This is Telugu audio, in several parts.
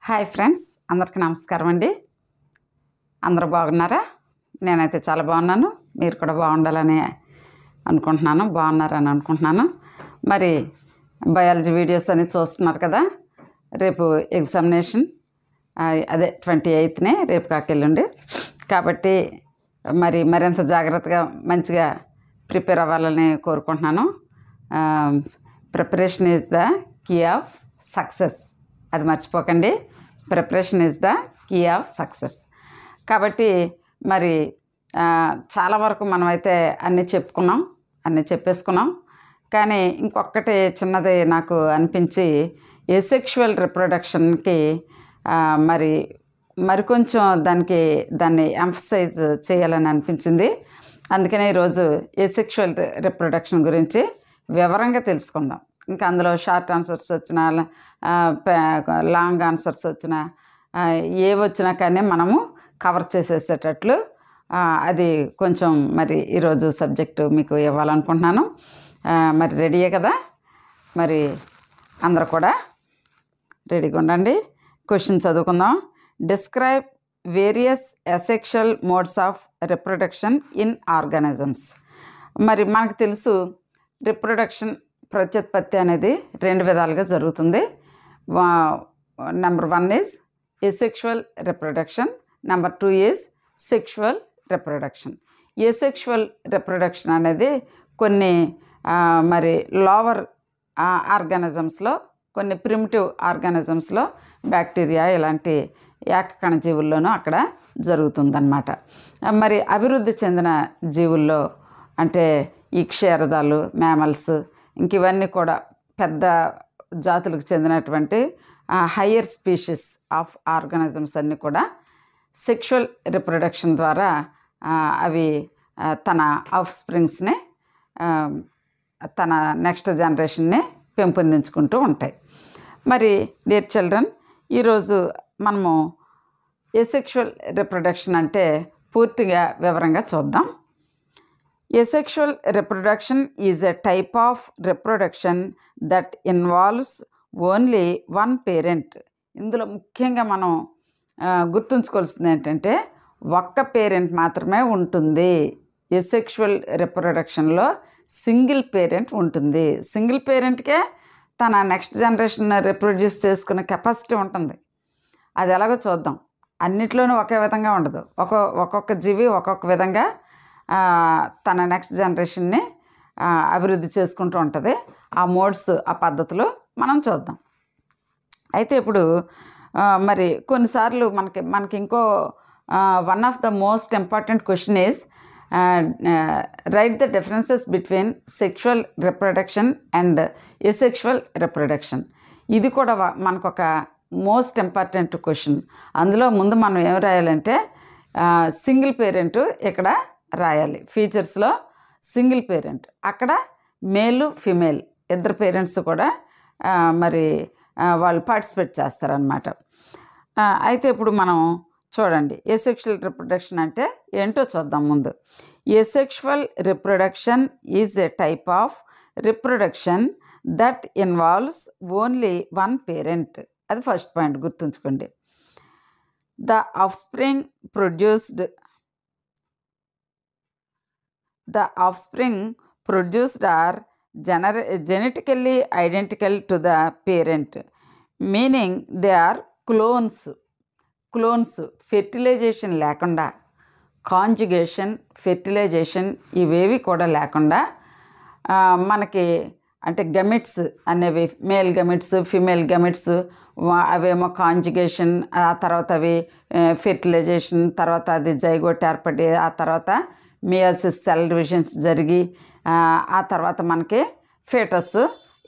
హాయ్ ఫ్రెండ్స్, అందరికీ నమస్కారం అండి. అందరూ బాగున్నారా? నేనైతే చాలా బాగున్నాను. మీరు కూడా బాగుండాలని అనుకుంటున్నాను, బాగున్నారని అనుకుంటున్నాను. మరి బయాలజీ వీడియోస్ అని చూస్తున్నారు కదా. రేపు ఎగ్జామినేషన్ అదే 28నే, రేపు కాకెళ్ళండి. కాబట్టి మరింత జాగ్రత్తగా మంచిగా ప్రిపేర్ అవ్వాలని కోరుకుంటున్నాను. Preparation is the key of success, అది మర్చిపోకండి. Preparation is the key of success. కాబట్టి చాలా వరకు మనమైతే అన్నీ చెప్పుకున్నాం, అన్నీ చెప్పేసుకున్నాం. కానీ ఇంకొకటి చిన్నది నాకు అనిపించి, ఏసెక్షువల్ రిప్రొడక్షన్కి మరికొంచెం దాన్ని ఎంఫసైజ్ చేయాలని అనిపించింది. అందుకనే ఈరోజు ఏసెక్షువల్ రిప్రొడక్షన్ గురించి వివరంగా తెలుసుకుందాం. ఇంకా అందులో షార్ట్ ఆన్సర్స్ వచ్చినా, లాంగ్ ఆన్సర్స్ వచ్చినా, ఏవి వచ్చినా కానీ మనము కవర్ చేసేసేటట్లు అది కొంచెం ఈరోజు సబ్జెక్టు మీకు ఇవ్వాలనుకుంటున్నాను. రెడీయే కదా? అందరూ కూడా రెడీగా ఉండండి. క్వశ్చన్ చదువుకుందాం. Describe various asexual modes of reproduction in organisms. మనకు తెలుసు, రిప్రొడక్షన్ ప్రత్యుత్పత్తి అనేది 2 విధాలుగా జరుగుతుంది. Number 1 is asexual reproduction, number 2 is sexual reproduction. Asexual reproduction అనేది కొన్ని లోవర్ ఆర్గానిజమ్స్లో, కొన్ని ప్రిమిటివ్ ఆర్గానిజమ్స్లో, బ్యాక్టీరియా ఇలాంటి ఏకకణ జీవుల్లోనూ అక్కడ జరుగుతుందన్నమాట. అభివృద్ధి చెందిన జీవుల్లో అంటే ఈ క్షీరదాలు, మ్యామల్స్, ఇంక ఇవన్నీ కూడా పెద్ద జాతులకు చెందినటువంటి హయ్యర్ స్పీషీస్ ఆఫ్ ఆర్గానిజమ్స్ అన్నీ కూడా సెక్షువల్ రిప్రొడక్షన్ ద్వారా అవి తన ఆఫ్ స్ప్రింగ్స్ని, తన నెక్స్ట్ జనరేషన్ని పెంపొందించుకుంటూ ఉంటాయి. డియర్ చిల్డ్రన్, ఈరోజు మనము ఏసెక్షువల్ రిప్రొడక్షన్ అంటే పూర్తిగా వివరంగా చూద్దాం. Asexual reproduction is a type of reproduction that involves only one parent. ఇందులో ముఖ్యంగా మనం గుర్తుంచుకోవాల్సింది ఏంటంటే, ఒక్క పేరెంట్ మాత్రమే ఉంటుంది. ఏసెక్షువల్ రిప్రొడక్షన్లో సింగిల్ పేరెంట్ ఉంటుంది. సింగిల్ పేరెంట్కే తన నెక్స్ట్ జనరేషన్ రిప్రొడ్యూస్ చేసుకునే కెపాసిటీ ఉంటుంది. అది ఎలాగో చూద్దాం. అన్నిట్లోనూ ఒకే విధంగా ఉండదు. ఒక్కొక్క జీవి ఒక్కొక్క విధంగా తన నెక్స్ట్ జనరేషన్ని అభివృద్ధి చేసుకుంటూ ఉంటుంది. ఆ మోడ్స్, ఆ పద్ధతులు మనం చూద్దాం. అయితే ఇప్పుడు కొన్నిసార్లు మనకి ఇంకో one of the most important question is right the differences between sexual reproduction and asexual reproduction. ఇది కూడా మనకొక మోస్ట్ ఇంపార్టెంట్ క్వశ్చన్. అందులో ముందు మనం ఏం రాయాలంటే, సింగిల్ పేరెంట్ ఇక్కడ రాయాలి. ఫీచర్స్లో సింగిల్ పేరెంట్, అక్కడ మేలు ఫిమేల్ ఇద్దరు పేరెంట్స్ కూడా వాళ్ళు పార్టిసిపేట్ చేస్తారనమాట. అయితే ఇప్పుడు మనం చూడండి, ఏసెక్షువల్ రిప్రొడక్షన్ అంటే ఏంటో చూద్దాం ముందు. Asexual reproduction is a type of reproduction that involves only one parent. అది ఫస్ట్ పాయింట్, గుర్తుంచుకోండి. The offspring produced are genetically identical to the parent, meaning they are clones. Fertilisation లేకుండా, కాంజుగేషన్, ఫెర్టిలైజేషన్ ఇవేవి కూడా లేకుండా మనకి అంటే గమిట్స్ అనేవి, మేల్ గమిట్స్, ఫిమేల్ గమిట్స్, అవేమో కాంజుగేషన్, ఆ తర్వాత అవి ఫెర్టిలైజేషన్, తర్వాత అది జైగోట్ ఏర్పడి, ఆ తర్వాత మియోసిస్ సెల్ డివిజన్స్ జరిగి, ఆ తర్వాత మనకి ఫేటస్,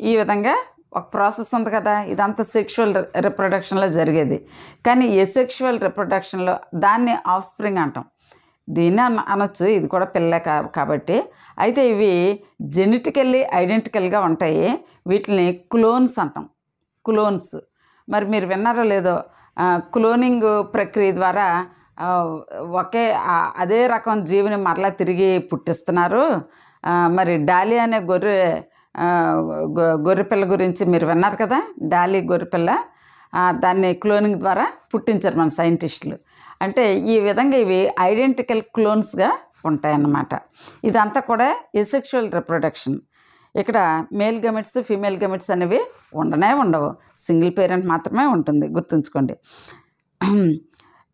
ఈ విధంగా ఒక ప్రాసెస్ ఉంది కదా. ఇదంతా సెక్షువల్ రిప్రొడక్షన్లో జరిగేది. కానీ ఏసెక్షువల్ రిప్రొడక్షన్లో దాన్ని ఆఫ్ స్ప్రింగ్ అంటాం. దీన్ని అనొచ్చు, ఇది కూడా పిల్లలే కాబట్టి. అయితే ఇవి జెనెటికల్లీ ఐడెంటికల్గా ఉంటాయి. వీటిని క్లోన్స్ అంటాం. క్లోన్స్ మీరు విన్నారో లేదో, క్లోనింగ్ ప్రక్రియ ద్వారా అదే రకం జీవిని మరలా తిరిగి పుట్టిస్తున్నారు. డాలి అనే గొర్రెపిల్ల గురించి మీరు విన్నారు కదా. డాలి గొర్రెపిల్ల దాన్ని క్లోనింగ్ ద్వారా పుట్టించారు మన సైంటిస్టులు. అంటే ఈ విధంగా ఇవి ఐడెంటికల్ క్లోన్స్గా ఉంటాయన్నమాట. ఇదంతా కూడా ఎసెక్షువల్ రిప్రొడక్షన్. ఇక్కడ మేల్ గమెట్స్ ఫీమేల్ గమెట్స్ అనేవి ఉండవు, సింగిల్ పేరెంట్ మాత్రమే ఉంటుంది, గుర్తుంచుకోండి.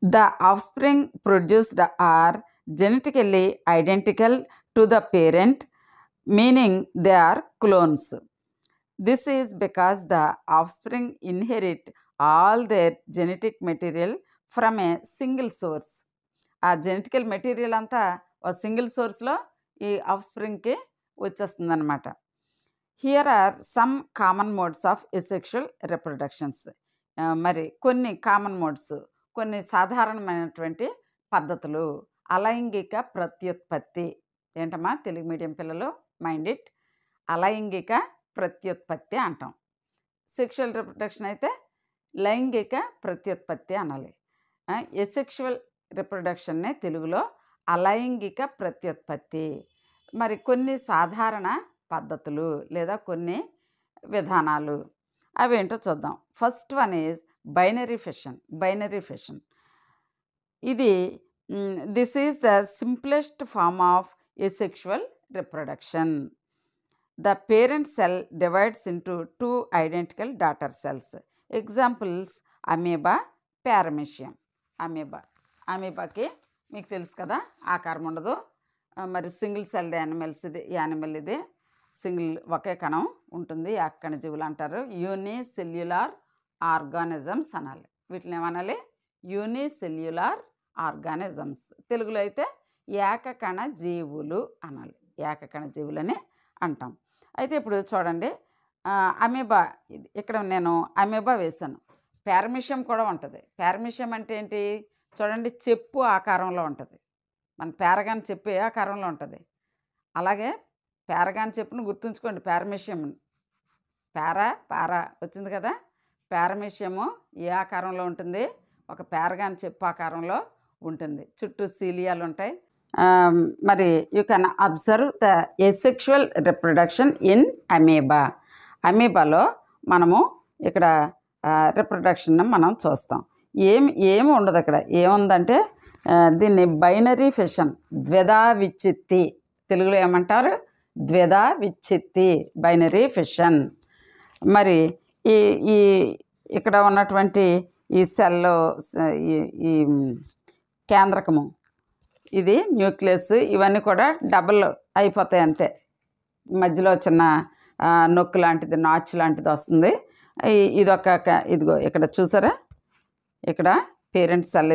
The offspring produced are genetically identical to the parent, meaning they are clones. This is because the offspring inherit all their genetic material from a single source. ఆ జెనెటికల్ మెటీరియల్ అంతా ఒక సింగిల్ సోర్స్లో ఈ ఆఫ్ స్ప్రింగ్కి వచ్చేస్తుంది అనమాట. Here are some common modes of asexual reproductions. మరి కొన్ని కామన్ మోడ్స్, కొన్ని సాధారణమైనటువంటి పద్ధతులు. అలైంగిక ప్రత్యుత్పత్తి. ఏంటమ్మా తెలుగు మీడియం పిల్లలు, మైండ్ ఇట్. అలైంగిక ప్రత్యుత్పత్తి అంటాం. సెక్షువల్ రిప్రొడక్షన్ అయితే లైంగిక ప్రత్యుత్పత్తి అనాలి. ఎసెక్షువల్ రిప్రొడక్షన్నే తెలుగులో అలైంగిక ప్రత్యుత్పత్తి. మరి కొన్ని సాధారణ పద్ధతులు లేదా కొన్ని విధానాలు అవేంటో చూద్దాం. First one is binary fission. ఇది this is the simplest form of asexual reproduction. The parent cell divides into 2 identical daughter cells. Examples amoeba, paramecium. అమీబాకి మీకు తెలుసు కదా, ఆకారం ఉండదు. మరి సింగిల్ సెల్డ్ యానిమల్ ఇది సింగిల్ ఒకే కణం ఉంటుంది, ఏకకణజీవులు అంటారు. యూనిసెల్యులార్ ఆర్గానిజమ్స్ అనాలి. వీటిని ఏమనాలి? Unicellular organisms. తెలుగులో అయితే ఏకకణ జీవులు అనాలి. ఏకకణ జీవులని అంటాం. అయితే ఇప్పుడు చూడండి, అమీబా, ఇక్కడ నేను అమీబా వేశాను. పారమీషియం కూడా ఉంటుంది. పారమీషియం అంటే ఏంటి చూడండి, చెప్పు ఆకారంలో ఉంటుంది. మన పేరగాని చెప్పు ఏ ఆకారంలో ఉంటుంది, అలాగే పేరగాని చెప్పును గుర్తుంచుకోండి. పారమీషియం పారా వచ్చింది కదా. పారమీషియము ఏ ఆకారంలో ఉంటుంది? ఒక పేరగాని చెప్పు ఆకారంలో ఉంటుంది. చుట్టూ సీలియాలు ఉంటాయి. మరి you can observe the asexual reproduction in amoeba. అమీబాలో మనము ఇక్కడ రిప్రొడక్షన్ మనం చూస్తాం. ఏమి ఉండదు అక్కడ. ఏముందంటే దీన్ని బైనరీ ఫిషన్, ద్విధా విచ్చిత్తి. తెలుగులో ఏమంటారు? ద్విధా విచ్చిత్తి, బైనరీ ఫిషన్. మరి ఈ ఇక్కడ ఉన్నటువంటి ఈ సెల్లో ఈ కేంద్రకము, ఇది న్యూక్లియస్, ఇవన్నీ కూడా డబుల్ అయిపోతాయి అంతే. మధ్యలో చిన్న నొక్కు లాంటిది, నాచ్ లాంటిది వస్తుంది. ఇదిగో ఇక్కడ చూసారా, ఇక్కడ పేరెంట్ సెల్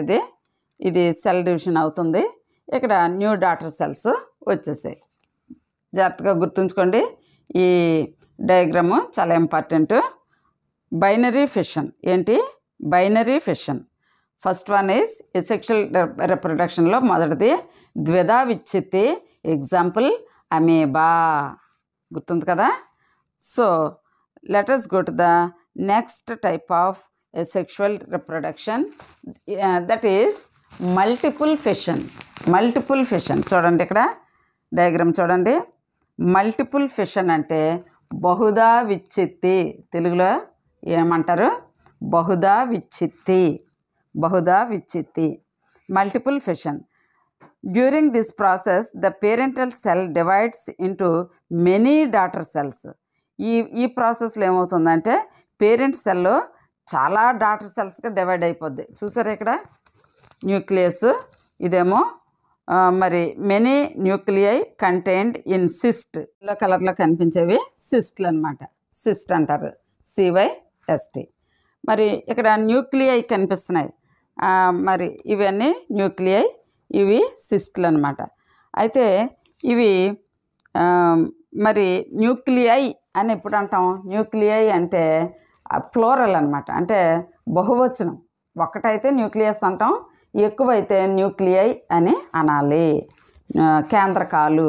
ఇది సెల్ డివిజన్ అవుతుంది. ఇక్కడ న్యూ డాటర్ సెల్స్ వచ్చేసాయి. జాగ్రత్తగా గుర్తుంచుకోండి. ఈ డయాగ్రాము చాలా ఇంపార్టెంట్. బైనరీ ఫిషన్ ఏంటి? Binary fission. First one is asexual రిప్రొడక్షన్లో మొదటిది ద్విధా విచ్చిత్తి. Example amoeba. గుర్తుంది కదా. So let us go to the next type of asexual reproduction, that is multiple fission. చూడండి ఇక్కడ డయాగ్రామ్ చూడండి. మల్టిపుల్ ఫిషన్ అంటే బహుదా విచ్చిత్తి. తెలుగులో ఏమంటారు? బహుదా విచ్చిత్తి. Multiple fission. During this process the parental cell divides into many daughter cells. ఈ ప్రాసెస్లో ఏమవుతుందంటే పేరెంట్ సెల్ చాలా డాటర్ సెల్స్గా డివైడ్ అయిపోద్ది. చూసారా ఇక్కడ న్యూక్లియస్, ఇదేమో మరి many nuclei contained in cyst. Yellow కలర్లో కనిపించేవి సిస్ట్లు అనమాట. సిస్ట్ అంటారు, CYST. మరి ఇక్కడ న్యూక్లియై కనిపిస్తున్నాయి. మరి ఇవన్నీ న్యూక్లియై, ఇవి సిస్ట్లు అనమాట. అయితే ఇవి మరి న్యూక్లియై అని ఎప్పుడు అంటాం? న్యూక్లియై అంటే ప్లోరల్ అనమాట, అంటే బహువచనం. ఒకటైతే న్యూక్లియస్ అంటాం, ఎక్కువైతే న్యూక్లియై అని అనాలి. కేంద్రకాలు.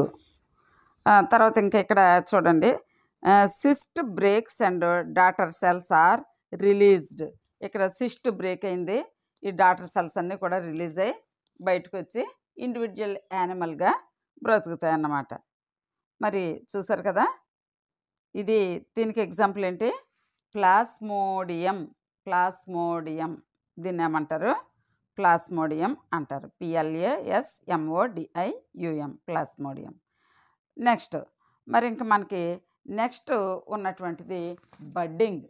తర్వాత ఇంకా ఇక్కడ చూడండి, cyst breaks and daughter cells are released. ఇక్కడ సిస్ట్ బ్రేక్ అయింది, ఈ డాటర్ సెల్స్ అన్నీ కూడా రిలీజ్ అయ్యి బయటకు వచ్చి ఇండివిజువల్ యానిమల్గా బ్రతుకుతాయి అన్నమాట. మరి చూసారు కదా, ఇది దీనికి ఎగ్జాంపుల్ ఏంటి? ప్లాస్మోడియం. ప్లాస్మోడియం. దీన్ని ఏమంటారు? ప్లాస్మోడియం అంటారు. PLASMODIUM, plasmodium. నెక్స్ట్ మరి ఇంక మనకి నెక్స్ట్ ఉన్నటువంటిది బడ్డింగ్.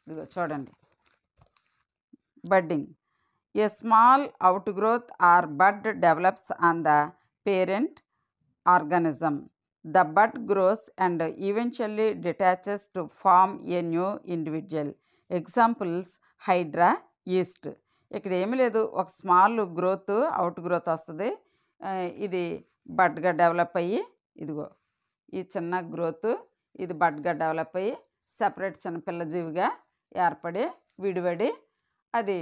ఇదిగో చూడండి, budding. A small outgrowth or bud develops on the parent organism. The bud grows and eventually detaches to form a new individual. Examples: hydra, yeast. ఇక్కడ ఏమీ లేదు, ఒక స్మాల్ గ్రోత్, అవుట్ గ్రోత్ వస్తుంది. ఇది బడ్గా డెవలప్ అయ్యి, ఇదిగో ఈ చిన్న గ్రోత్, ఇది బడ్గా డెవలప్ అయ్యి సపరేట్ చిన్న పిల్లజీవిగా ఏర్పడి విడివడి అది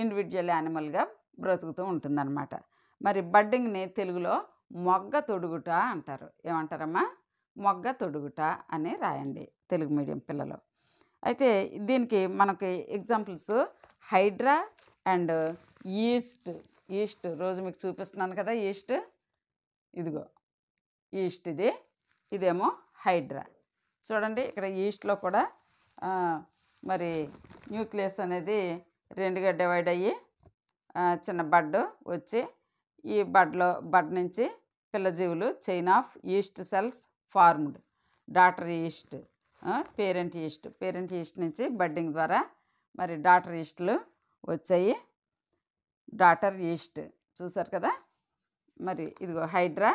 ఇండివిజువల్ యానిమల్గా బ్రతుకుతూ ఉంటుందన్నమాట. మరి బడ్డింగ్ని తెలుగులో మొగ్గ తొడుగుట అంటారు. ఏమంటారమ్మా? మొగ్గ తొడుగుట అని రాయండి తెలుగు మీడియం పిల్లలు. అయితే దీనికి మనకి ఎగ్జాంపుల్స్ హైడ్రా అండ్ ఈస్ట్. రోజు మీకు చూపిస్తున్నాను కదా ఈస్ట్. ఇదిగో ఈస్ట్, ఇదేమో హైడ్రా. చూడండి ఇక్కడ ఈస్ట్లో కూడా మరి న్యూక్లియస్ అనేది రెండుగా డివైడ్ అయ్యి చిన్న బడ్ వచ్చి, ఈ బడ్ నుంచి పిల్లజీవులు chain of yeast cells formed. Daughter yeast, parent yeast నుంచి బడ్డింగ్ ద్వారా మరి డాటర్ ఈస్ట్లు వచ్చాయి. డాటర్ ఈస్ట్ చూసారు కదా. మరి ఇదిగో హైడ్రా,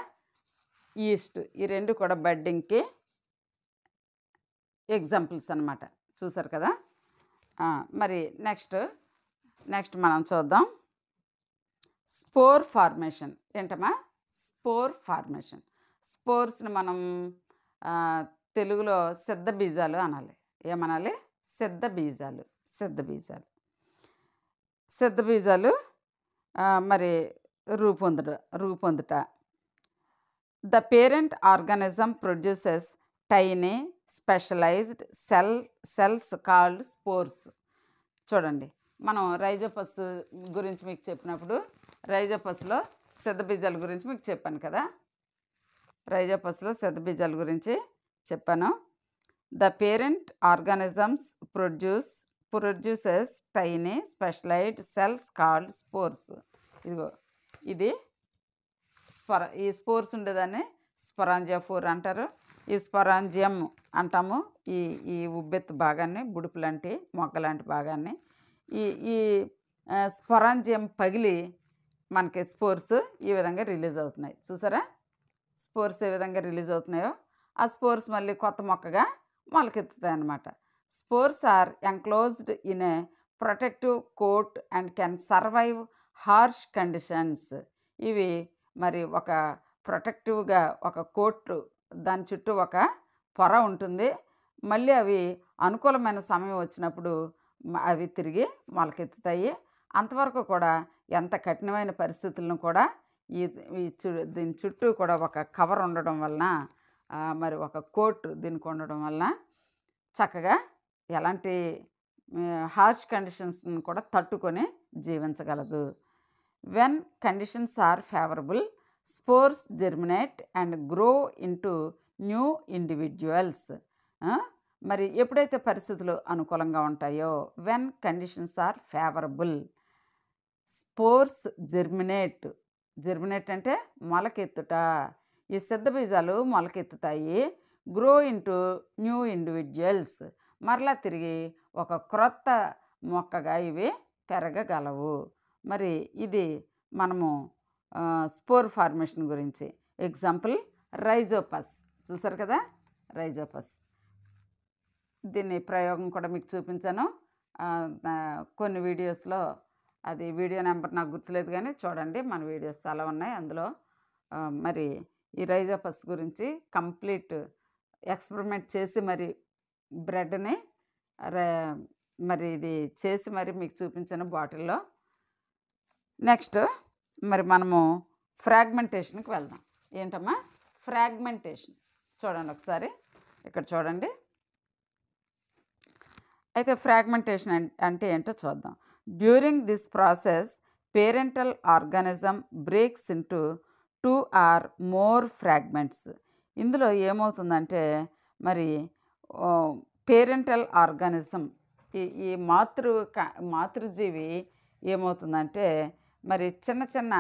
ఈస్ట్, ఈ రెండు కూడా బడ్డింగ్కి ఎగ్జాంపుల్స్ అన్నమాట. చూసారు కదా. మరి నెక్స్ట్ మనం చూద్దాం స్పోర్ ఫార్మేషన్. ఏంటమ్మా? Spore formation. స్పోర్స్ని మనం తెలుగులో సిద్ధ బీజాలు అనాలి. ఏమనాలి? సిద్ధ బీజాలు మరి రూపొందుట. The parent organism produces tiny specialised cells called spores. చూడండి, మనం రైజోపస్ గురించి మీకు చెప్పినప్పుడు రైజోపస్లో సిద్ధబీజాల గురించి మీకు చెప్పాను కదా. రైజోపస్లో సిద్ధబీజాల గురించి చెప్పాను. The parent organisms produces tiny specialised cells called spores. ఇదిగో ఇది ఈ స్పోర్స్ ఉండేదాన్ని స్పొరాంజియోఫోర్ అంటారు. ఈ స్పొరాంజియం అంటాము ఈ ఉబ్బెత్తు భాగాన్ని, బుడుపు లాంటి మొక్క లాంటి భాగాన్ని. ఈ స్పొరాంజియం పగిలి మనకి స్పోర్స్ ఈ విధంగా రిలీజ్ అవుతున్నాయి. చూసారా స్పోర్స్ ఏ విధంగా రిలీజ్ అవుతున్నాయో? ఆ స్పోర్స్ మళ్ళీ కొత్త మొక్కగా మొలకెత్తుతాయి అన్నమాట. Spores are enclosed in a protective coat and can survive harsh conditions. ఇవి మరి ఒక ప్రొటెక్టివ్గా ఒక కోట్, దాని చుట్టూ ఒక పొర ఉంటుంది. మళ్ళీ అవి అనుకూలమైన సమయం వచ్చినప్పుడు అవి తిరిగి మొలకెత్తుతాయి. అంతవరకు కూడా ఎంత కఠినమైన పరిస్థితులను కూడా దీని చుట్టూ కూడా ఒక కవర్ ఉండడం వలన, మరి ఒక కోట్ దీనికి ఉండడం వలన చక్కగా ఎలాంటి హార్ష్ కండిషన్స్ని కూడా తట్టుకొని జీవించగలదు. When conditions are favourable, spores germinate and grow into new individuals. మరి ఎప్పుడైతే పరిస్థితులు అనుకూలంగా ఉంటాయో, when conditions are favourable, spores germinate అంటే మొలకెత్తుట. ఈ సిద్ధబీజాలు మొలకెత్తుతాయి. గ్రో ఇంటూ న్యూ ఇండివిజువల్స్, మరలా తిరిగి ఒక క్రొత్త మొక్కగా ఇవి పెరగగలవు. మరి ఇది మనము స్పోర్ ఫార్మేషన్ గురించి. Example Rhizopus. చూసారు కదా రైజోపస్. దీన్ని ప్రయోగం కూడా మీకు చూపించాను కొన్ని వీడియోస్లో. అది వీడియో నెంబర్ నాకు గుర్తులేదు కానీ చూడండి, మన వీడియోస్ చాలా ఉన్నాయి అందులో. మరి ఈ రైజోపస్ గురించి కంప్లీట్ ఎక్స్పెరిమెంట్ చేసి మరి బ్రెడ్ని మరి ఇది చేసి మరి మీకు చూపించాను బాటిల్లో. నెక్స్ట్ మరి మనము ఫ్రాగ్మెంటేషన్కి వెళ్దాం. ఏంటమ్మా? ఫ్రాగ్మెంటేషన్. చూడండి ఒకసారి ఇక్కడ చూడండి. అయితే ఫ్రాగ్మెంటేషన్ అంటే ఏంటో చూద్దాం. During this process parental organism breaks into 2 or more fragments. ఇందులో ఏమవుతుందంటే మరి పేరెంటల్ ఆర్గానిజం, ఈ మాతృజీవి ఏమవుతుందంటే మరి చిన్న చిన్న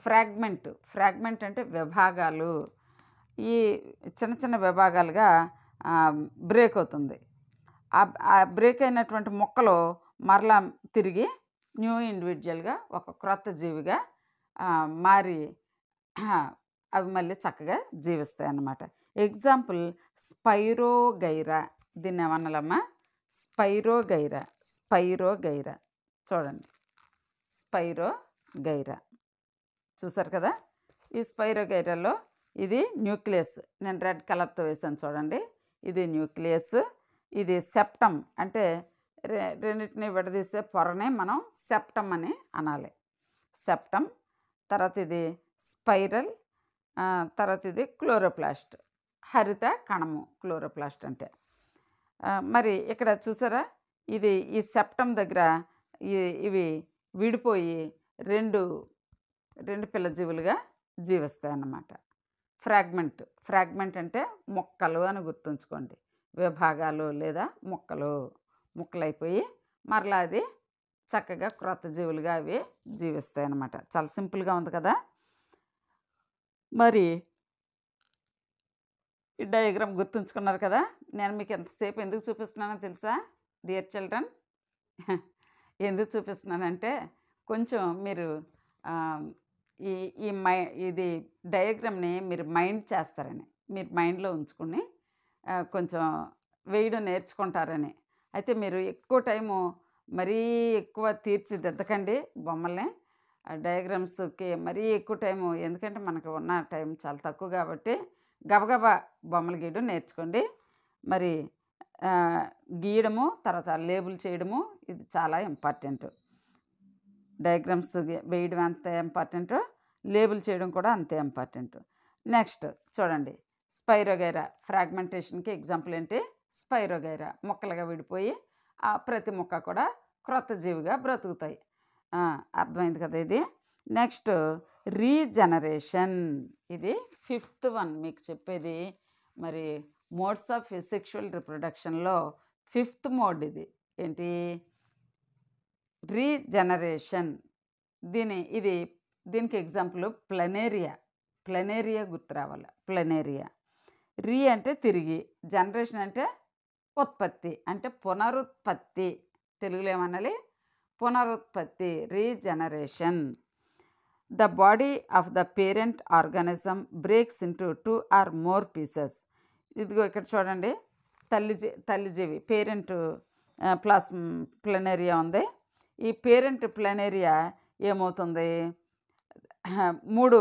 ఫ్రాగ్మెంట్ అంటే విభాగాలు, ఈ చిన్న చిన్న విభాగాలుగా బ్రేక్ అవుతుంది. ఆ బ్రేక్ అయినటువంటి మొక్కలు మరలా తిరిగి న్యూ ఇండివిజువల్గా ఒక క్రొత్త జీవిగా మారి అవి మళ్ళీ చక్కగా జీవిస్తాయి అన్నమాట. Example spirogyra. దీన్ని ఏమన్నాలమ్మా? స్పైరోగైరా చూడండి, స్పైరోగైరా చూసారు కదా. ఈ స్పైరోగైరాలో ఇది న్యూక్లియస్, నేను రెడ్ కలర్తో వేసాను చూడండి. ఇది న్యూక్లియస్, ఇది సెప్టమ్ అంటే రెండింటిని విడదీసే పొరనే మనం సెప్టమ్ అని అనాలి. సెప్టమ్, తర్వాత ఇది స్పైరల్, తర్వాత ఇది క్లోరోప్లాస్ట్, హరిత కణము క్లోరోప్లాస్ట్ అంటే. మరి ఇక్కడ చూసారా, ఈ సెప్టమ్ దగ్గర ఇవి విడిపోయి రెండు పిల్లజీవులుగా జీవిస్తాయి అన్నమాట. ఫ్రాగ్మెంట్ అంటే మొక్కలు అని గుర్తుంచుకోండి. విభాగాలు లేదా ముక్కలైపోయి మరలా అది చక్కగా క్రొత్త జీవులుగా అవి జీవిస్తాయి అన్నమాట. చాలా సింపుల్గా ఉంది కదా. మరి ఈ డయాగ్రామ్ గుర్తుంచుకున్నారు కదా. నేను మీకు ఎంతసేపు ఎందుకు చూపిస్తున్నానో తెలుసా డియర్ చిల్డ్రన్? ఎందుకు చూపిస్తున్నానంటే కొంచెం మీరు ఇది డయాగ్రామ్ని మీరు మైండ్ చేస్తారని, మీరు మైండ్లో ఉంచుకుని కొంచెం వేయడం నేర్చుకుంటారని. అయితే మీరు ఎక్కువ టైము మరీ ఎక్కువ తీర్చిదిద్దకండి బొమ్మల్ని. డయాగ్రామ్స్కి మరీ ఎక్కువ టైము, ఎందుకంటే మనకు ఉన్న టైం చాలా తక్కువ కాబట్టి గబగబా బొమ్మలు గీయడం నేర్చుకోండి. మరి గీయడము, తర్వాత లేబుల్ చేయడము ఇది చాలా ఇంపార్టెంట్. డయాగ్రామ్స్ వేయడం ఎంత ఇంపార్టెంటో లేబుల్ చేయడం కూడా అంతే ఇంపార్టెంట్. నెక్స్ట్ చూడండి, స్పైరోగైరా ఫ్రాగ్మెంటేషన్కి ఎగ్జాంపుల్ ఏంటి? స్పైరోగైరా మొక్కలుగా విడిపోయి ప్రతి మొక్క కూడా క్రొత్త జీవిగా బ్రతుకుతాయి. అర్థమైంది కదా ఇది. నెక్స్ట్ రీజనరేషన్, ఇది 5th వన్ మీకు చెప్పేది. మరి మోడ్స్ ఆఫ్ సెక్షువల్ రిప్రొడక్షన్లో 5th మోడ్ ఇది ఏంటి? రీజనరేషన్. దీనికి ఎగ్జాంపుల్ ప్లనేరియా గుర్తు రావాలి. ప్లనేరియా. రీ అంటే తిరిగి, జనరేషన్ అంటే ఉత్పత్తి, అంటే పునరుత్పత్తి. తెలుగులో ఏమనాలి? పునరుత్పత్తి, regeneration. The body of the parent organism breaks into 2 or more pieces. ఇదిగో ఇక్కడ చూడండి, తల్లిజీవి పేరెంట్ ప్లనేరియా ఉంది. ఈ పేరెంట్ ప్లనేరియా ఏమవుతుంది? 3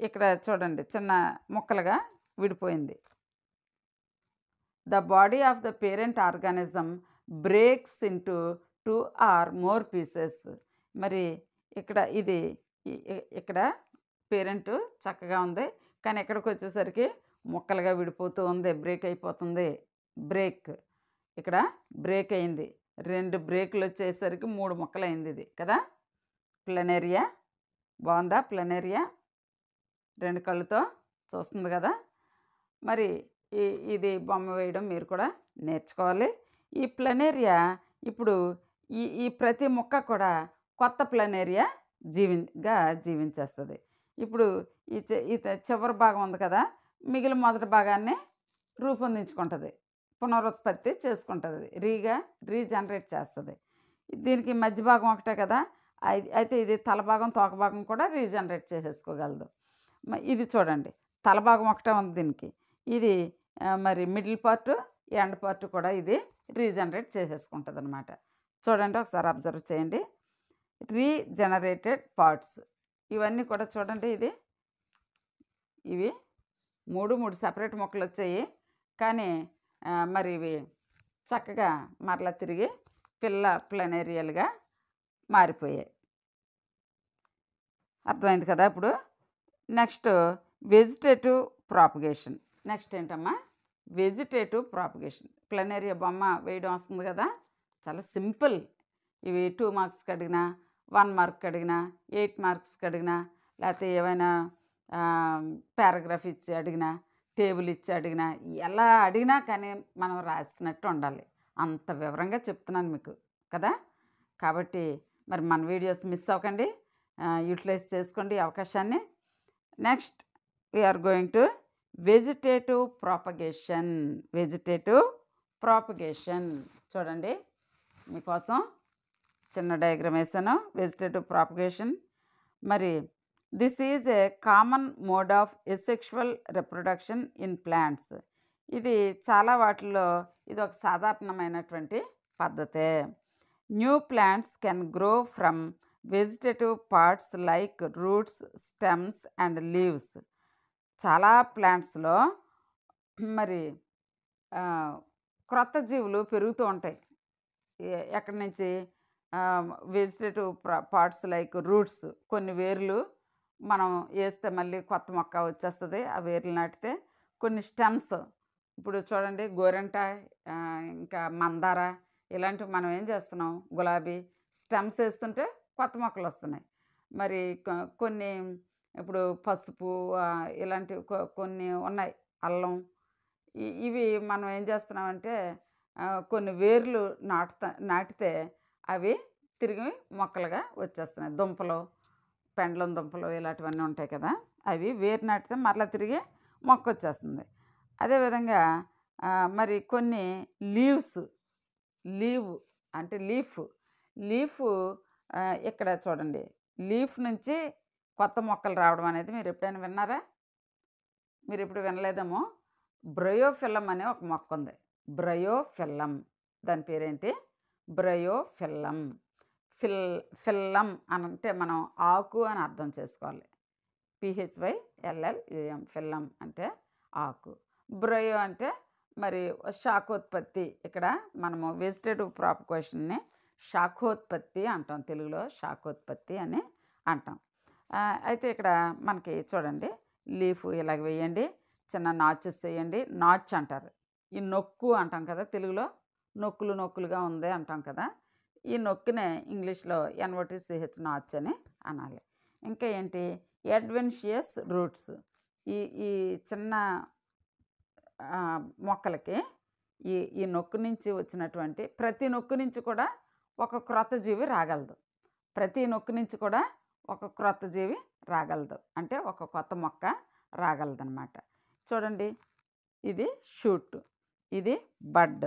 ఇక్కడ చూడండి చిన్న ముక్కలుగా విడిపోయింది. The body of the parent organism breaks into 2 or more pieces. మరి ఇక్కడ పేరెంట్ చక్కగా ఉంది, కానీ ఎక్కడికి వచ్చేసరికి ముక్కలుగా విడిపోతూ ఉంది, బ్రేక్ అయిపోతుంది. ఇక్కడ బ్రేక్ అయింది. 2 బ్రేకులు వచ్చేసరికి 3 ముక్కలు అయింది ఇది కదా. ప్లనేరియా బాగుందా? ప్లనేరియా 2 కళ్ళతో చూస్తుంది కదా. మరి ఇది బొమ్మ వేయడం మీరు కూడా నేర్చుకోవాలి. ఈ ప్లనేరియా ఇప్పుడు ఈ ప్రతి మొక్క కూడా కొత్త ప్లనేరియా జీవించేస్తుంది. ఇప్పుడు ఈ చివరి భాగం ఉంది కదా, మిగిలిన మొదటి భాగాన్ని రూపొందించుకుంటుంది, పునరుత్పత్తి చేసుకుంటుంది, రీజనరేట్ చేస్తుంది. దీనికి మధ్య భాగం ఒకటే కదా. అయితే ఇది తలభాగం తోకభాగం కూడా రీజనరేట్ చేసేసుకోగలదు. ఇది చూడండి, తలభాగం ఒకటే ఉంది దీనికి. ఇది మరి మిడిల్ పార్ట్, ఎండ్ పార్ట్ కూడా ఇది రీజనరేట్ చేసేసుకుంటుంది అనమాట. చూడండి, ఒకసారి అబ్జర్వ్ చేయండి. రీజనరేటెడ్ పార్ట్స్ ఇవన్నీ కూడా చూడండి. ఇవి 3 సపరేట్ మొక్కలు వచ్చాయి, కానీ మరి ఇవి చక్కగా మరలా తిరిగి ప్లనేరియల్గా మారిపోయాయి. అర్థమైంది కదా. ఇప్పుడు నెక్స్ట్ వెజిటేటివ్ ప్రాపగేషన్. నెక్స్ట్ ఏంటమ్మా? Vegetative propagation. ప్లనేరియా బొమ్మ వేయడం వస్తుంది కదా, చాలా సింపుల్. ఇవి 2 మార్క్స్కి అడిగినా, 1 మార్క్కి అడిగినా, 8 మార్క్స్కి అడిగినా, లేకపోతే ఏమైనా పారాగ్రాఫ్ ఇచ్చి అడిగినా టేబుల్ ఇచ్చి అడిగినా, ఎలా అడిగినా కానీ మనం రాసినట్టు ఉండాలి. అంత వివరంగా చెప్తున్నాను మీకు కదా. కాబట్టి మరి మన వీడియోస్ మిస్ అవ్వకండి, యూటిలైజ్ చేసుకోండి ఈ అవకాశాన్ని. Next we are going to vegetative propagation. Vegetative propagation చూడండి, మీకోసం చిన్న డయాగ్రామ్ వేసాను. వెజిటేటివ్ ప్రాపగేషన్ మరి this is a common mode of asexual reproduction in plants. ఇది చాలా వాటిల్లో ఇది ఒక సాధారణమైనటువంటి పద్ధతే. New plants can grow from vegetative parts like roots, stems and leaves. చాలా ప్లాంట్స్లో మరి క్రొత్త జీవులు పెరుగుతూ ఉంటాయి. ఎక్కడి నుంచి? వెజిటేటివ్ పార్ట్స్ లైక్ రూట్స్, కొన్ని వేర్లు మనం వేస్తే మళ్ళీ కొత్త మొక్క వచ్చేస్తుంది, ఆ వేర్లు నాటితే. కొన్ని స్టెమ్స్, ఇప్పుడు చూడండి గోరెంట, ఇంకా మందార, ఇలాంటివి మనం ఏం చేస్తున్నాం, గులాబీ స్టెమ్స్ వేస్తుంటే కొత్త మొక్కలు వస్తున్నాయి. మరి కొన్ని ఇప్పుడు పసుపు, ఇలాంటివి కొన్ని ఉన్నాయి, అల్లం, ఇవి మనం ఏం చేస్తున్నామంటే కొన్ని వేర్లు నాటితే అవి తిరిగి మొక్కలుగా వచ్చేస్తున్నాయి. దుంపలు, పెండలం దుంపలు ఇలాంటివన్నీ ఉంటాయి కదా, అవి వేరు నాటితే మరలా తిరిగి మొక్క వచ్చేస్తుంది. అదేవిధంగా మరి కొన్ని లీవ్స్, లీవ్ అంటే లీఫ్ ఇక్కడ చూడండి, లీఫ్ నుంచి కొత్త మొక్కలు రావడం అనేది మీరు ఎప్పుడైనా విన్నారా? మీరు ఎప్పుడు వినలేదేమో. బ్రయోఫిల్లం అనే ఒక మొక్క ఉంది, బ్రయోఫిల్లం. దాని పేరేంటి? బ్రయోఫిల్లం. ఫిల్లం అని అంటే మనం ఆకు అని అర్థం చేసుకోవాలి. PHYLLUM, ఫిల్లం అంటే ఆకు. బ్రయో అంటే మరి శాఖోత్పత్తి. ఇక్కడ మనము వెజిటేటివ్ ప్రాపగేషన్ని శాఖోత్పత్తి అంటాం, తెలుగులో శాఖోత్పత్తి అని అంటాం. అయితే ఇక్కడ మనకి చూడండి, లీఫ్ ఇలాగ వేయండి, చిన్న నాచెస్ వేయండి. నాచ్ అంటారు, ఈ నొక్కు అంటాం కదా తెలుగులో, నొక్కులుగా ఉంది అంటాం కదా. ఈ నొక్కునే ఇంగ్లీష్లో NOTCH, నాచ్ అని అనాలి. ఇంకా ఏంటి? అడ్వెన్షియస్ రూట్స్. ఈ చిన్న మొక్కలకి ఈ నొక్కు నుంచి వచ్చినటువంటి ప్రతి నొక్కు నుంచి కూడా ఒక క్రొత్త జీవి రాగలదు. ప్రతి నొక్కు నుంచి కూడా ఒక క్రొత్త జీవి రాగలదు, అంటే ఒక కొత్త మొక్క రాగలదనమాట. చూడండి, ఇది షూట్, ఇది బడ్,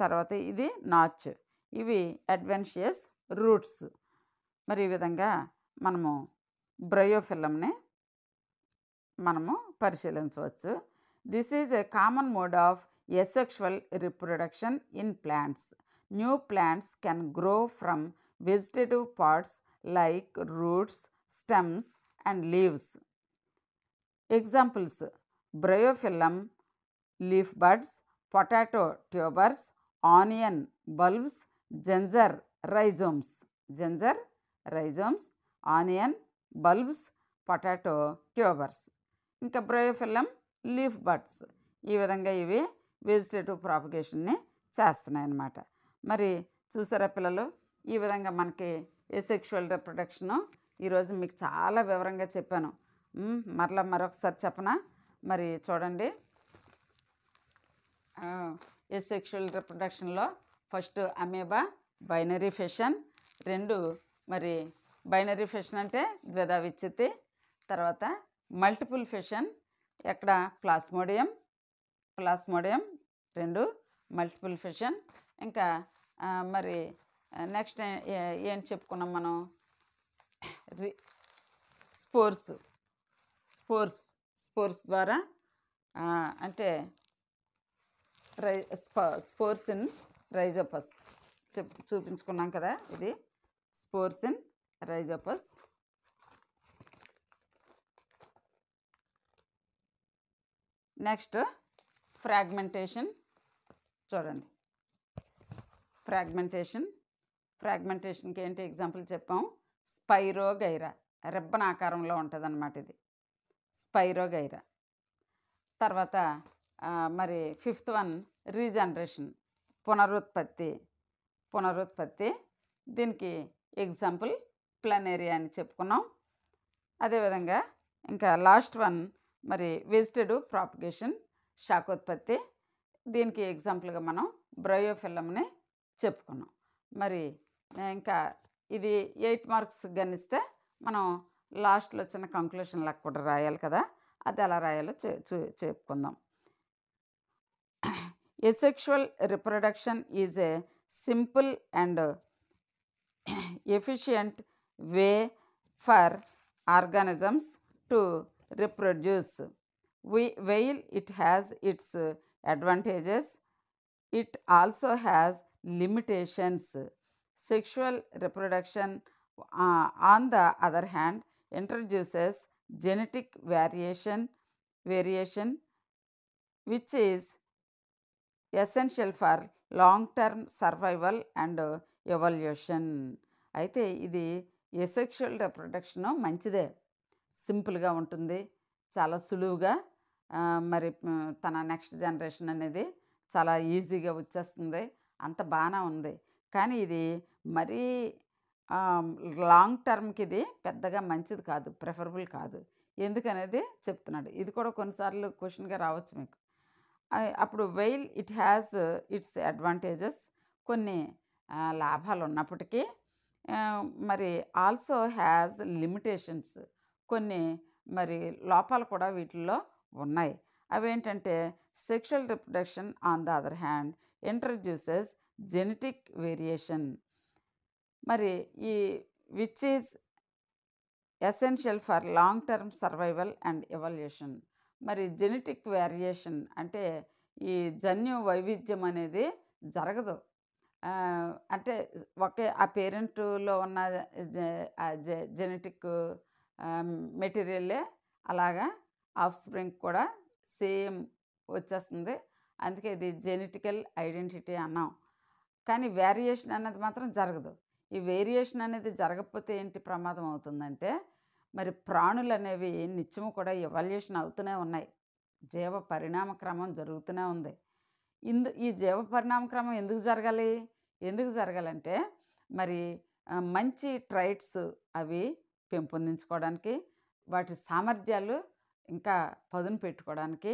తర్వాత ఇది నాచ్, ఇవి అడ్వెన్షియస్ రూట్స్. మరి ఈ విధంగా మనము బ్రయోఫిల్లంని మనము పరిశీలించవచ్చు. This is a common mode of asexual reproduction in plants. New plants can grow from vegetative parts like roots, stems and leaves. Examples: Bryophyllum, leaf buds, potato tubers, onion bulbs, ginger rhizomes, onion bulbs, potato tubers. ఇంకా బ్రయోఫిల్లం, లీఫ్ బడ్స్, ఈ విధంగా ఇవి వెజిటేటివ్ ప్రాపగేషన్ని చేస్తున్నాయి అన్నమాట. మరి చూసారా పిల్లలు, ఈ విధంగా మనకి ఎసెక్షువల్ రిప్రొడక్షను ఈరోజు మీకు చాలా వివరంగా చెప్పాను. మరొకసారి చెప్పనా? మరి చూడండి, ఎసెక్షువల్ రిప్రొడక్షన్లో ఫస్ట్ అమీబా, బైనరీ ఫిషన్. 2 మరి బైనరీ ఫిషన్ అంటే ద్విధా విచ్ఛిత్తి. తర్వాత మల్టిపుల్ ఫిషన్, ఎక్కడ? Plasmodium 2 multiple fission. ఇంకా మరి నెక్స్ట్ ఏం చెప్పుకున్నాం మనం? స్పోర్స్ ద్వారా అంటే స్పోర్స్ ఇన్ రైజోపస్ చూపించుకున్నాం కదా. ఇది spores in Rhizopus. Next fragmentation. చూడండి, ఫ్రాగ్మెంటేషన్కి ఏంటి ఎగ్జాంపుల్ చెప్పాం? స్పైరోగైరా, రెబ్బన ఆకారంలో ఉంటుంది అన్నమాట, ఇది స్పైరోగైరా. తర్వాత మరి 5th వన్ రీజనరేషన్, పునరుత్పత్తి. దీనికి ఎగ్జాంపుల్ ప్లానేరియా అని చెప్పుకున్నాం. అదేవిధంగా ఇంకా లాస్ట్ వన్ మరి వెజిటేటివ్ ప్రాపగేషన్ శాఖోత్పత్తి, దీనికి ఎగ్జాంపుల్గా మనం బ్రయోఫిల్లంని చెప్పుకున్నాం. మరి ఇంకా ఇది 8 మార్క్స్ గణిస్తే మనం లాస్ట్లో చిన్న కంక్లూషన్ లాగా కూడా రాయాలి కదా, అది ఎలా రాయాలో చెప్పుకుందాం. Asexual reproduction is a simple and efficient way for organisms to reproduce. While it has its advantages, it also has limitations. Sexual reproduction, on the other hand, introduces genetic variation which is essential for long-term survival and evolution. అయితే ఇది ఎసెక్షువల్ రిప్రొడక్షన్ మంచిదే, సింపుల్గా ఉంటుంది, చాలా సులువుగా మరి తన నెక్స్ట్ జనరేషన్ అనేది చాలా ఈజీగా వచ్చేస్తుంది, అంత బాగానే ఉంది. కానీ ఇది మరీ లాంగ్ టర్మ్కి ఇది పెద్దగా మంచిది కాదు, ప్రిఫరబుల్ కాదు. ఎందుకనేది చెప్తున్నాడు. ఇది కూడా కొన్నిసార్లు క్వశ్చన్గా రావచ్చు మీకు. అప్పుడు while it has its advantages, కొన్ని లాభాలు ఉన్నప్పటికీ మరి ఆల్సో హ్యాస్ లిమిటేషన్స్, కొన్ని మరి లోపాలు కూడా వీటిల్లో ఉన్నాయి. అవేంటంటే sexual reproduction on the other hand introduces genetic variation, మరి ఈ which is essential for long term survival and evolution. మరి జెనెటిక్ వేరియేషన్ అంటే ఈ జన్యు వైవిధ్యం అనేది జరగదు. అంటే ఒకే ఆ పేరెంట్లో ఉన్న జెనెటిక్ మెటీరియల్లే అలాగా ఆఫ్ స్ప్రింగ్ కూడా సేమ్ వచ్చేస్తుంది. అందుకే ఇది జెనెటికల్ ఐడెంటిటీ అన్నాం. కానీ వేరియేషన్ అనేది మాత్రం జరగదు. ఈ వేరియేషన్ అనేది జరగకపోతే ఏంటి ప్రమాదం అవుతుందంటే, మరి ప్రాణులు అనేవి నిత్యము కూడా ఎవల్యూషన్ అవుతూనే ఉన్నాయి, జీవ పరిణామ క్రమం జరుగుతూనే ఉంది. ఈ జీవ పరిణామ క్రమం ఎందుకు జరగాలంటే మరి మంచి ట్రైట్స్ అవి పెంపొందించుకోవడానికి, వాటి సామర్థ్యాలు ఇంకా పదును పెట్టుకోవడానికి,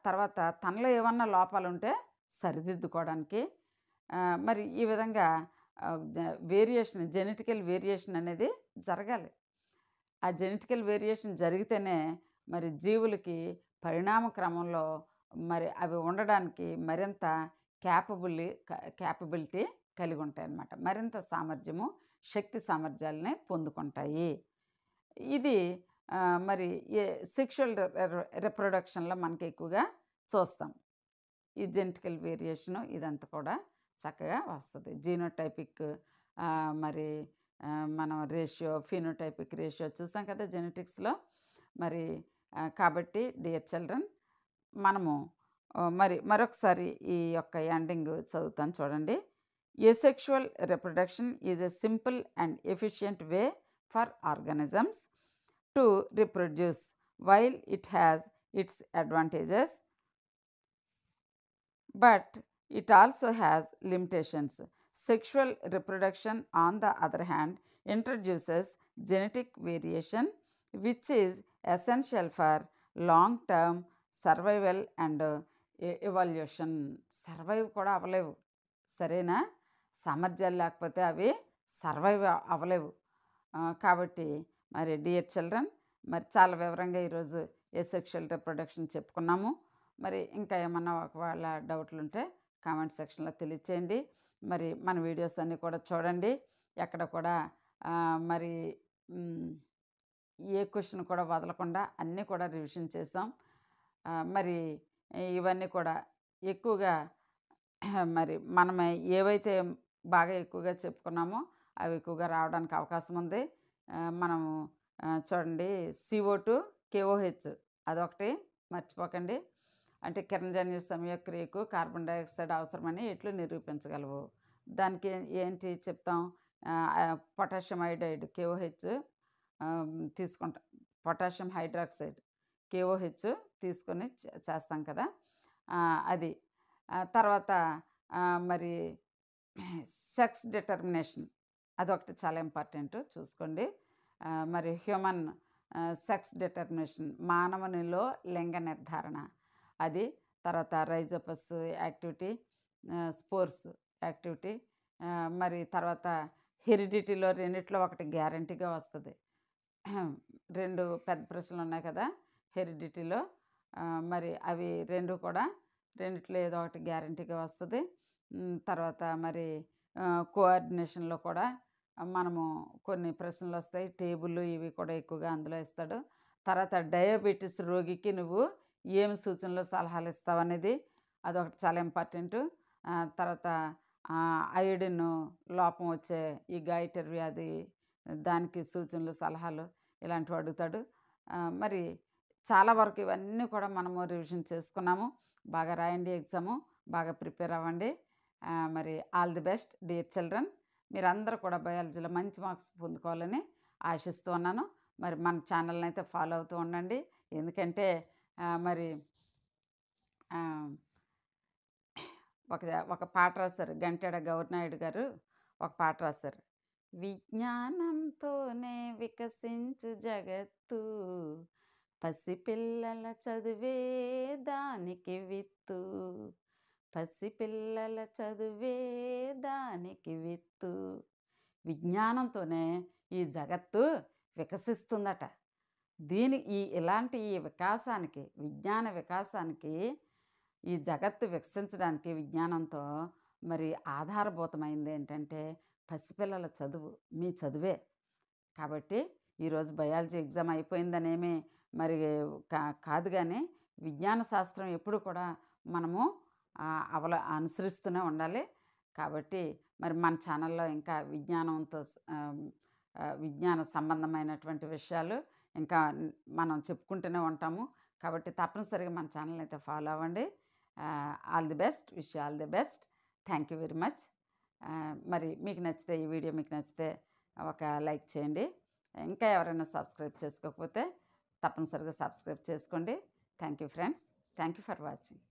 తర్వాత తనలో ఏమన్నా లోపాలు ఉంటే సరిదిద్దుకోవడానికి, మరి ఈ విధంగా వేరియేషన్, జెనెటికల్ వేరియేషన్ అనేది జరగాలి. ఆ జెనెటికల్ వేరియేషన్ జరిగితేనే మరి జీవులకి పరిణామ క్రమంలో మరి అవి ఉండడానికి మరింత క్యాపబిలిటీ కలిగి ఉంటాయి అన్నమాట. మరింత సామర్థ్యము, శక్తి సామర్థ్యాలని పొందుకుంటాయి. ఇది మరి సెక్షువల్ రిప్రొడక్షన్లో మనకి ఎక్కువగా చూస్తాం. ఈ జెనెటికల్ వేరియేషను ఇదంతా కూడా చక్కగా వస్తుంది. జీనోటైపిక్ మరి మనం ఫినోటైపిక్ రేషియో చూసాం కదా జెనెటిక్స్లో. మరి కాబట్టి డియర్ చిల్డ్రన్, మనము మరొకసారి ఈ యొక్క ఎండింగ్ చదువుతాను చూడండి. Asexual reproduction is a simple and efficient way for organisms to reproduce. While it has its advantages, but it also has limitations. Sexual reproduction, on the other hand, introduces genetic variation which is essential for long-term survival and evolution. Survive కూడా అవ్వలేవు, సరేనా? సామర్థ్యాలు లేకపోతే అవి సర్వైవ్ అవ్వలేవు. కాబట్టి మరి డియర్ చిల్డ్రన్, మరి చాలా వివరంగా ఈరోజు ఎసెక్షువల్ రిప్రొడక్షన్ చెప్పుకున్నాము. మరి ఇంకా ఏమన్నా ఒకవేళ డౌట్లు ఉంటే కామెంట్ సెక్షన్లో తెలియచేయండి. మరి మన వీడియోస్ అన్నీ కూడా చూడండి, ఎక్కడ కూడా మరి ఏ క్వశ్చన్ కూడా వదలకుండా అన్నీ కూడా రివిజన్ చేసాం. మరి ఇవన్నీ కూడా ఎక్కువగా మరి మనం ఏవైతే బాగా ఎక్కువగా చెప్పుకున్నామో అవి ఎక్కువగా రావడానికి అవకాశం ఉంది. మనము చూడండి, CO2 KOH అదొకటి మర్చిపోకండి. అంటే కిరణజన్య సంయోగక్రియకు కార్బన్ డైఆక్సైడ్ అవసరమని ఎట్లు నిరూపించగలవు? దానికి ఏంటి చెప్తాం? పొటాషియం ఐడైడ్ KOH తీసుకుంటాం, పొటాషియం హైడ్రాక్సైడ్ KOH తీసుకొని చేస్తాం కదా, అది. తర్వాత మరి సెక్స్ డిటర్మినేషన్ అదొకటి చాలా ఇంపార్టెంట్, చూసుకోండి. మరి హ్యూమన్ సెక్స్ డిటర్మినేషన్, మానవునిలో లింగ నిర్ధారణ, అది. తర్వాత రైజోపస్ యాక్టివిటీ, స్పోర్స్ యాక్టివిటీ, మరి తర్వాత హెరిడిటీలో రెండిట్లో ఒకటి గ్యారంటీగా వస్తుంది. 2 పెద్ద ప్రశ్నలు ఉన్నాయి కదా హెరిడిటీలో, మరి అవి 2 కూడా రెండిట్లో ఏదో ఒకటి గ్యారంటీగా వస్తుంది. తర్వాత మరి కోఆర్డినేషన్లో కూడా మనము కొన్ని ప్రశ్నలు వస్తాయి, టేబుల్ ఇవి కూడా ఎక్కువగా అందులో ఇస్తాడు. తర్వాత డయాబెటీస్ రోగికి నువ్వు ఏమి సూచనలు సలహాలు ఇస్తావు అనేది అదొకటి చాలా ఇంపార్టెంటు. తర్వాత అయోడిన్ లోపం వచ్చే ఈ గాయిటర్ వ్యాధి దానికి సూచనలు సలహాలు ఇలాంటివి అడుగుతాడు. మరి చాలా వరకు ఇవన్నీ కూడా మనము రివిజన్ చేసుకున్నాము. బాగా రాయండి ఎగ్జాము, బాగా ప్రిపేర్ అవ్వండి. మరి all the best dear children. మీరందరూ కూడా బయాలజీలో మంచి మార్క్స్ పొందుకోవాలని ఆశిస్తూ ఉన్నాను. మరి మన ఛానల్ని అయితే ఫాలో అవుతూ ఉండండి. ఎందుకంటే మరి ఒక పాట రాశారు, గంటెడ గౌరనాయుడు గారు ఒక పాట రాశారు. విజ్ఞానంతోనే వికసించు జగత్తు, పసిపిల్లల చదువే దానికి విత్తు, పసిపిల్లల చదువే దానికి విత్తు. విజ్ఞానంతోనే ఈ జగత్తు వికసిస్తుందట. ఇలాంటి ఈ వికాసానికి, విజ్ఞాన వికాసానికి, ఈ జగత్తు వికసించడానికి విజ్ఞానంతో మరి ఆధారభూతమైంది ఏంటంటే పసిపిల్లల చదువు, మీ చదువే. కాబట్టి ఈరోజు బయాలజీ ఎగ్జామ్ అయిపోయిందనేమి మరి కాదు, కానీ విజ్ఞాన శాస్త్రం ఎప్పుడు కూడా మనము అనుసరిస్తూనే ఉండాలి. కాబట్టి మరి మన ఛానల్లో ఇంకా విజ్ఞాన సంబంధమైనటువంటి విషయాలు ఇంకా మనం చెప్పుకుంటూనే ఉంటాము. కాబట్టి తప్పనిసరిగా మన ఛానల్ అయితే ఫాలో అవ్వండి. All the best, wish all the best. Thank you very much. మరి మీకు నచ్చితే, ఈ వీడియో మీకు నచ్చితే ఒక లైక్ చేయండి. ఇంకా ఎవరైనా సబ్స్క్రైబ్ చేసుకోకపోతే తప్పనిసరిగా సబ్స్క్రైబ్ చేసుకోండి. Thank you friends. Thank you for watching.